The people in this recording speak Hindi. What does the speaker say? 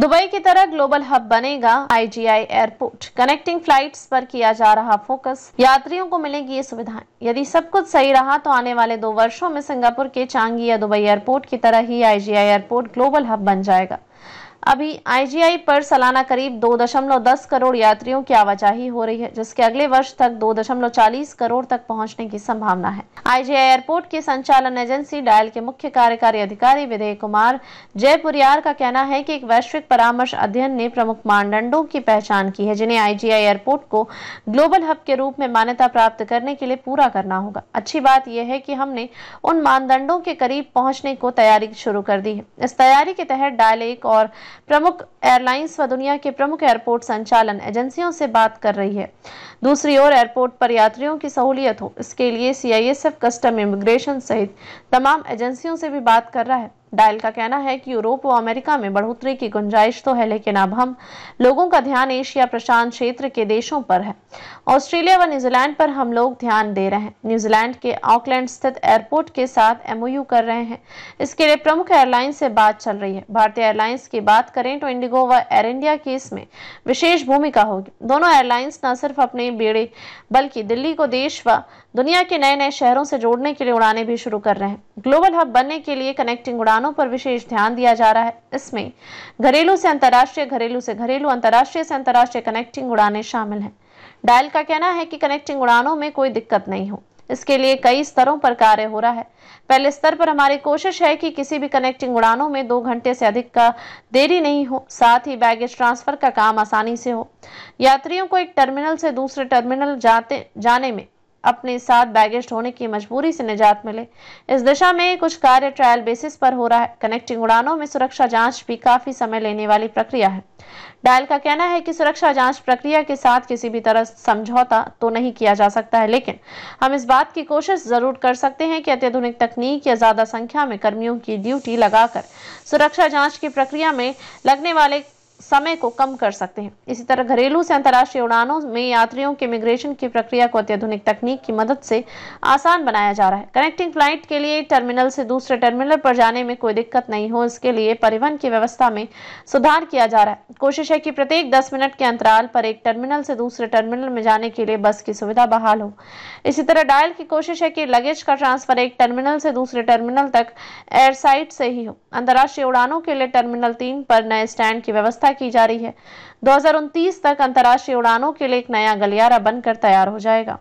दुबई की तरह ग्लोबल हब बनेगा आईजीआई एयरपोर्ट। कनेक्टिंग फ्लाइट्स पर किया जा रहा फोकस, यात्रियों को मिलेगी ये सुविधाएं। यदि सब कुछ सही रहा तो आने वाले 2 वर्षों में सिंगापुर के चांगी या दुबई एयरपोर्ट की तरह ही आईजीआई एयरपोर्ट ग्लोबल हब बन जाएगा। अभी आईजीआई पर सालाना करीब 2.10 करोड़ यात्रियों की आवाजाही हो रही है, जिसके अगले वर्ष तक 2.40 करोड़ तक पहुंचने की संभावना है। आईजीआई एयरपोर्ट की संचालन एजेंसी डायल के मुख्य कार्यकारी अधिकारी विजय कुमार जयपुरियार का कहना है कि एक वैश्विक परामर्श अध्ययन ने प्रमुख मानदंडों की पहचान की है, जिन्हें आईजीआई एयरपोर्ट को ग्लोबल हब के रूप में मान्यता प्राप्त करने के लिए पूरा करना होगा। अच्छी बात यह है कि हमने उन मानदंडों के करीब पहुंचने को तैयारी शुरू कर दी है। इस तैयारी के तहत डायल एक और प्रमुख एयरलाइंस व दुनिया के प्रमुख एयरपोर्ट संचालन एजेंसियों से बात कर रही है। दूसरी ओर एयरपोर्ट पर यात्रियों की सहूलियत हो, इसके लिए सीआईएसएफ, कस्टम, इमिग्रेशन सहित तमाम एजेंसियों से भी बात कर रहा है। डायल का कहना है कि यूरोप व अमेरिका में बढ़ोतरी की गुंजाइश तो है, लेकिन अब हम लोगों का ध्यान एशिया प्रशांत क्षेत्र के देशों पर है। ऑस्ट्रेलिया व न्यूजीलैंड पर हम लोग ध्यान दे रहे हैं। न्यूजीलैंड के ऑकलैंड स्थित एयरपोर्ट के साथ एमओयू कर रहे हैं। इसके लिए प्रमुख एयरलाइन से बात चल रही है। भारतीय एयरलाइंस की बात करें तो इंडिगो व एयर इंडिया की इसमें विशेष भूमिका होगी। दोनों एयरलाइंस न सिर्फ अपने बेड़े बल्कि दिल्ली को देश व दुनिया के नए नए शहरों से जोड़ने के लिए उड़ानें भी शुरू कर रहे हैं। ग्लोबल हब बनने के लिए कनेक्टिंग उड़ानों पर विशेष ध्यान दिया जा रहा है। इसमें घरेलू से अंतर्राष्ट्रीय, घरेलू से घरेलू, अंतर्राष्ट्रीय से अंतर्राष्ट्रीय कनेक्टिंग उड़ानें शामिल हैं। डायल का कहना है कि कनेक्टिंग उड़ानों में कोई दिक्कत नहीं हो, इसके लिए कई स्तरों पर कार्य हो रहा है। पहले स्तर पर हमारी कोशिश है कि किसी भी कनेक्टिंग उड़ानों में 2 घंटे से अधिक का देरी नहीं हो, साथ ही बैगेज ट्रांसफर का काम आसानी से हो। यात्रियों को एक टर्मिनल से दूसरे टर्मिनल जाने में अपने साथ बैगेज ढोने की मजबूरी से निजात मिले। इस दिशा में कुछ कार्य ट्रायल बेसिस पर हो रहा है। कनेक्टिंग उड़ानों में सुरक्षा जांच भी काफी समय लेने वाली प्रक्रिया है। डायल का कहना है कि सुरक्षा जांच प्रक्रिया के साथ किसी भी तरह समझौता तो नहीं किया जा सकता है, लेकिन हम इस बात की कोशिश जरूर कर सकते हैं कि अत्याधुनिक तकनीक या ज्यादा संख्या में कर्मियों की ड्यूटी लगाकर सुरक्षा जांच की प्रक्रिया में लगने वाले समय को कम कर सकते हैं। इसी तरह घरेलू से अंतर्राष्ट्रीय उड़ानों में यात्रियों के इमिग्रेशन की प्रक्रिया को अत्याधुनिक तकनीक की मदद से आसान बनाया जा रहा है। कनेक्टिंग फ्लाइट के लिए टर्मिनल से दूसरे टर्मिनल पर जाने में कोई दिक्कत नहीं हो, इसके लिए परिवहन की व्यवस्था में सुधार किया जा रहा है। कोशिश है कि प्रत्येक 10 मिनट के अंतराल पर एक टर्मिनल से दूसरे टर्मिनल में जाने के लिए बस की सुविधा बहाल हो। इसी तरह डायल की कोशिश है कि लगेज का ट्रांसफर एक टर्मिनल से दूसरे टर्मिनल तक एयर साइड से ही हो। अंतर्राष्ट्रीय उड़ानों के लिए टर्मिनल 3 पर नए स्टैंड की व्यवस्था की जा रही है। 2029 तक अंतर्राष्ट्रीय उड़ानों के लिए एक नया गलियारा बनकर तैयार हो जाएगा।